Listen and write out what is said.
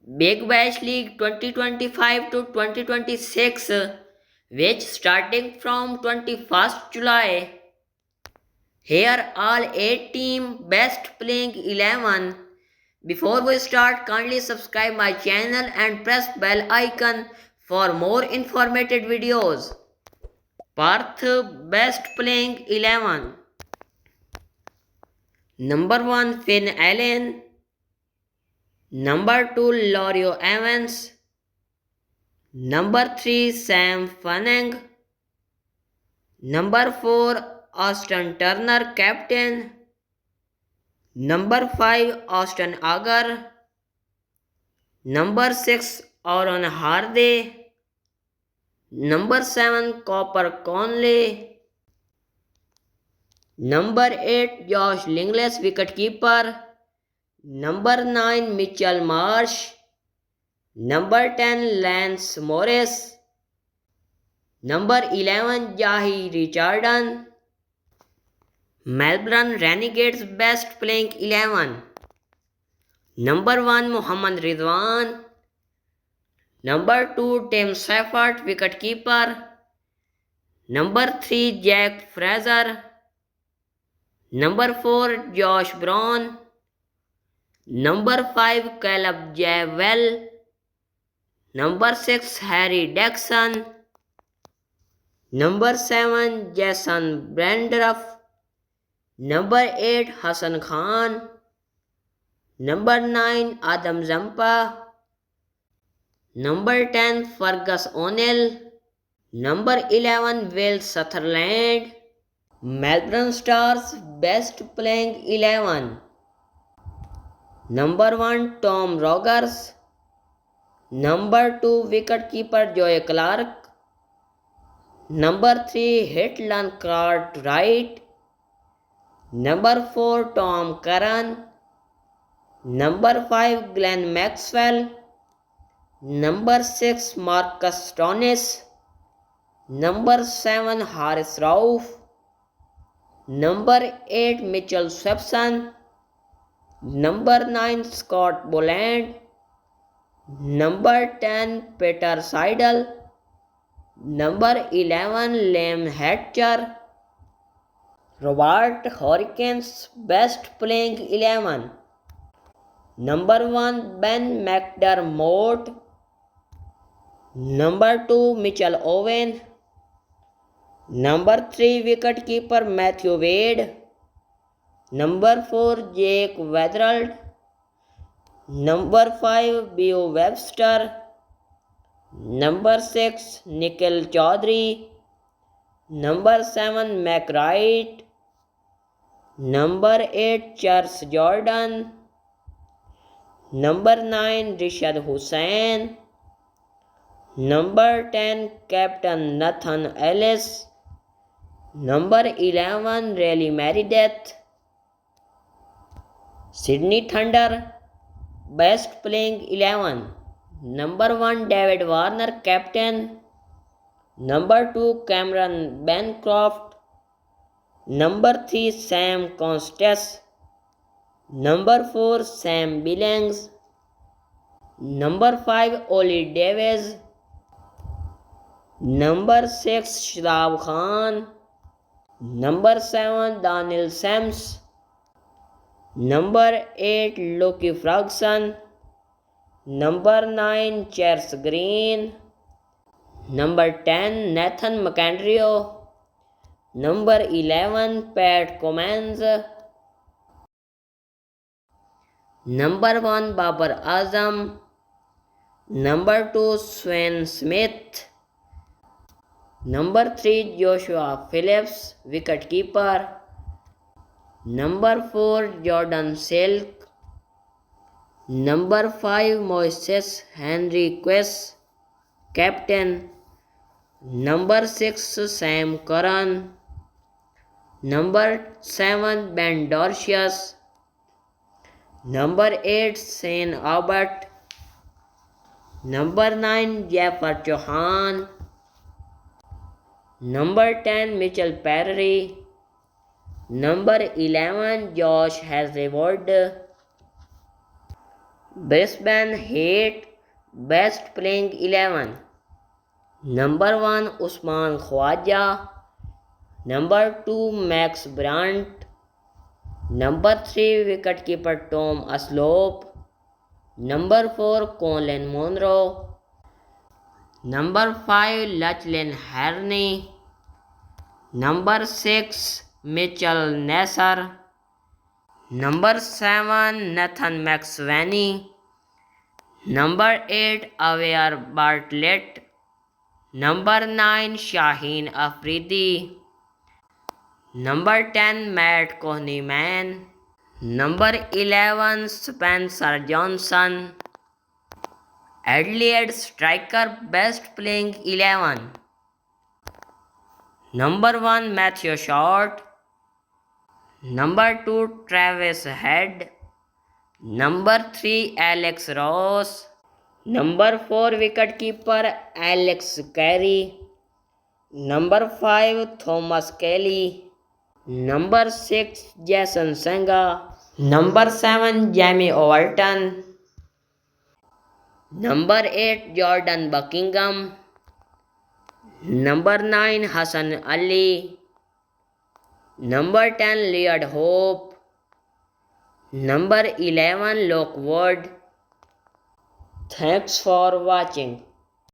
Big Bash League 2025 to 2026, which starting from 21st July. Here all 8 team best playing 11. Before we start, kindly subscribe my channel and press bell icon for more informative videos. Perth best playing 11. Number 1 Finn Allen. Number 2 Lorio Evans. Number 3 Sam Fanning. Number 4 Austin Turner captain. Number 5 Austin Agar. Number 6 Aaron Hardy. Number 7 Copper Conley. Number 8 Josh Lingless wicketkeeper. Number 9 Mitchell Marsh. Number 10 Lance Morris. Number 11 Jahi Richardson. Melbourne Renegades best playing 11. Number 1 Muhammad Rizwan. Number 2 Tim Seifert wicketkeeper. Number 3 Jack Fraser. Number 4 Josh Brown. Number 5 Caleb Javel. Number 6 Harry Dixon. Number 7 Jason Brandruff. Number 8 Hassan Khan. Number 9 Adam Zampa. Number 10 Fergus O'Neill. Number 11 Will Sutherland. Melbourne Stars best playing 11. Number 1 Tom Rogers. Number 2 wicketkeeper Joe Clark. Number 3 Hitland Cartwright. Number 4 Tom Curran. Number 5 Glenn Maxwell. Number 6 Marcus Stonis. Number 7 Haris Rauf. Number 8 Mitchell Swepson. Number 9 Scott Boland. Number 10 Peter Seidel. Number 11 Liam Hatcher. Robert Hurricanes best playing 11. Number 1 Ben McDermott. Number 2 Mitchell Owen. Number 3 wicketkeeper Matthew Wade. Number 4 Jake Weatherald. Number 5 Bio Webster. Number 6 Nikhil Chaudhary. Number 7 Mac Wright. Number 8 Charles Jordan. Number 9 Rishad Hussain. Number 10 Captain Nathan Ellis. Number 11 Riley Meredith. Sydney Thunder best playing 11. Number 1 David Warner captain. Number 2 Cameron Bancroft. Number 3 Sam Constance. Number 4 Sam Billings. Number 5 Ollie Davis. Number 6 Shadab Khan. Number 7 Daniel Sams. Number 8 Loki Ferguson. Number 9 Charles Green. Number 10 Nathan McAndrew. Number 11 Pat Cummins. Number 1 Babar Azam. Number 2 Sven Smith. Number 3 Joshua Phillips wicketkeeper. Number 4 Jordan Silk. Number 5 Moises Henry Quest captain. Number 6 Sam Curran. Number 7 Ben Dorcius. Number 8 Shane Albert. Number 9 Jaffer Chauhan. Number 10 Mitchell Perry. Number 11 Josh Hazlewood. Brisbane Heat Best Playing 11. Number 1 Usman Khwaja. Number 2 Max Brandt. Number 3 wicketkeeper Tom Aslop. Number 4 Colin Monroe. Number 5 Lachlan Harney. Number 6 Mitchell Nasser. Number 7 Nathan McSweeney. Number 8 Aware Bartlett. Number 9 Shaheen Afridi. Number 10 Matt Kohneman. Number 11 Spencer Johnson. Adelaide striker best playing 11. Number 1 Matthew Short. Number 2 Travis Head. Number 3 Alex Ross. Number 4 wicketkeeper Alex Carey. Number 5 Thomas Kelly. Number 6 Jason Sangha. Number 7 Jamie Overton. Number 8 Jordan Buckingham. Number 9 Hassan Ali. Number 10 Leard Hope. Number 11 Lockwood. Thanks for watching.